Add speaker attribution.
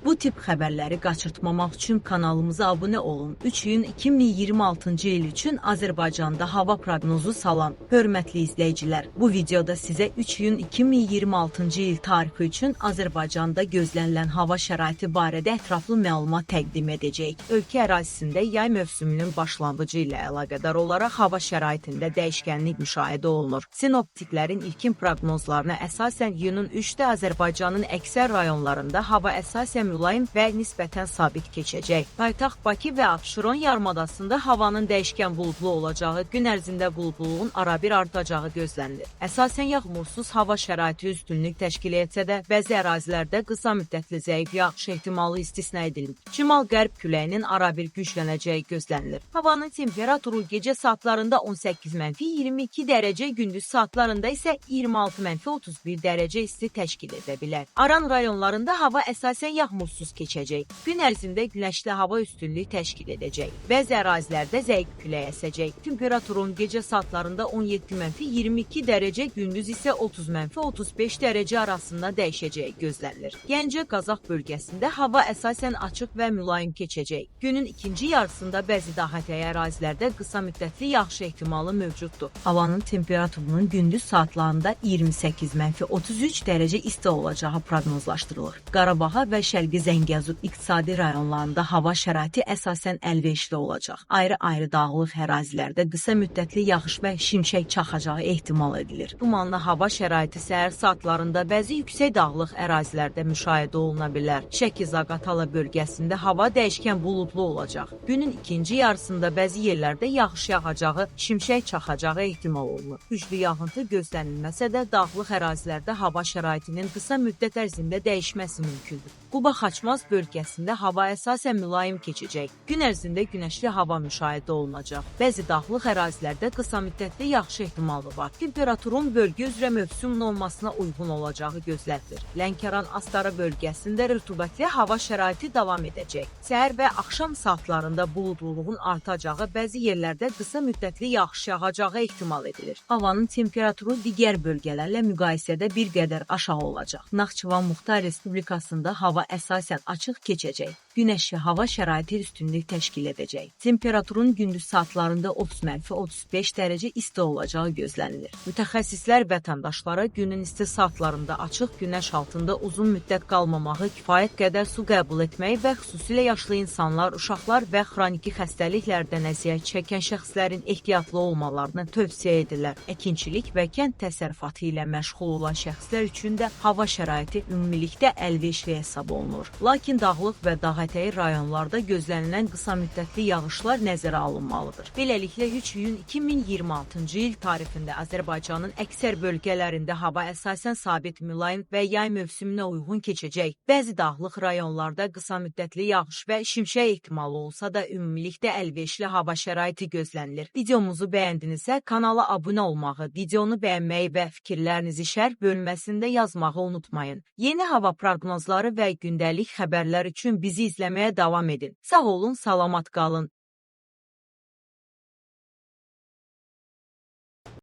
Speaker 1: Bu tip xəbərləri qaçırtmamaq üçün kanalımıza abunə olun. 3 iyun 2026-cı il üçün Azərbaycanda hava proqnozu salan hörmətli izləyicilər. Bu videoda sizə 3 iyun 2026-cı il tarixi üçün Azərbaycanda gözlənilən hava şəraiti barədə ətraflı məlumat təqdim edəcəyik. Ölkə ərazisində yay mövsümünün başlanğıcı ilə əlaqədar olaraq hava şəraitində dəyişkənlik müşahidə olunur. Sinoptiklərin ilkin proqnozlarına əsasən iyunun 3-də Azərbaycanın əksər rayonlarında hava əsasən mülayim və nisbətən sabit keçəcək. Paytaxt Bakı və Abşeron yarımadasında havanın dəyişkən buludlu olacağı, gün ərzində buludluluğun arabir artacağı gözlənilir. Əsasən yağmursuz hava şəraiti üstünlük təşkil etsə də, bəzi ərazilərdə qısa müddətli zəif yağış ehtimalı istisna edilir. Şimal-qərb küləyinin arabir güclənəcəyi gözlənilir. Havanın temperaturu gecə saatlarında 18-22 dərəcə, gündüz saatlarında isə 26-31 dərəcə isti təşkil edə bilər. Aran rayonlarında hava əsasən yağmursuz keçəcək. Gün ərzində günəşli hava üstünlük təşkil edəcək. Bəzi ərazilərdə zəif külək əsəcək. Temperaturun gecə saatlarında 17-22 dərəcə, gündüz isə 30-35 dərəcə arasında dəyişəcəyi gözlənilir. Gəncə, Qazax bölgəsində hava əsasən açıq və mülayim keçəcək. Günün ikinci yarısında bəzi dahətəyi ərazilərdə qısa müddətli yağış ehtimalı mövcuddur. Havanın temperaturunun gündüz saatlarında 28-33 dərəcə isti olacağı proqnozlaşdırılır. Qarabağa və Şərqi Zəngəzur iqtisadi rayonlarında hava şəraiti əsasən əlverişli olacaq. Ayrı-ayrı dağlıq ərazilərdə qısa müddətli yağış və şimşək çaxacağı ehtimal edilir. Dumanlı hava şəraiti səhər saatlarında bəzi yüksək dağlıq ərazilərdə müşahidə oluna bilər. Şəki-Zaqatala bölgəsində hava dəyişkən buludlu olacaq. Günün ikinci yarısında bəzi yerlərdə yağış yağacağı, şimşək çaxacağı ehtimal olunur. Güclü yağıntı gözlənilməsə də dağlıq ərazilərdə hava şəraitinin qısa müddət ərzində dəyişməsi mümkündür. Quba-Xaçmaz bölgəsində hava əsasən mülayim keçəcək. Gün ərzində günəşli hava müşahidə olunacaq. Bəzi dağlıq ərazilərdə qısa müddətli yağış ehtimalı var. Temperaturun bölgə üzrə mövsüm normasına uyğun olacağı gözlənilir. Lənkəran-Astara bölgəsində rütubətli hava şəraiti davam edəcək. Səhər və axşam saatlarında buludluluğun artacağı, bəzi yerlərdə qısa müddətli yağış yağacağı ehtimal edilir. Havanın temperaturu digər bölgələrlə müqayisədə bir qədər aşağı olacaq. Naxçıvan Muxtar Respublikasında hava əsasən açıq keçəcək. Günəşli hava şəraiti üstünlük təşkil edəcək. Temperaturun gündüz saatlarında 30-35 dərəcə isti olacağı gözlənilir. Mütəxəssislər vətəndaşlara günün isti saatlarında açıq günəş altında uzun müddət qalmamağı, kifayət qədər su qəbul etməyi və xüsusilə yaşlı insanlar, uşaqlar və xroniki xəstəliklərdən əziyyət çəkən şəxslərin ehtiyatlı olmalarını tövsiyə edirlər. Əkinçilik və kənd təsərrüfatı ilə məşğul olan şəxslər üçün də hava şəraiti ümumilikdə əlverişli hesab olunur. Lakin dağlıq və dağətəyi rayonlarda gözlənilən qısa müddətli yağışlar nəzərə alınmalıdır. Beləliklə 3 iyun 2026-cı il tarixində Azərbaycanın əksər bölgələrində hava əsasən sabit, mülayim və yay mövsümünə uyğun keçəcək. Bəzi dağlıq rayonlarda qısa müddətli yağış və şimşək ehtimalı olsa da ümumilikdə əlverişli hava şəraiti gözlənilir. Videomuzu bəyəndinizsə kanala abunə olmağı, videonu bəyənməyi və fikirlərinizi şərh bölməsində yazmağı unutmayın. Yeni hava proqnozları və gündəlik xəbərlər üçün bizi izləməyə davam edin. Sağ olun, salamat qalın.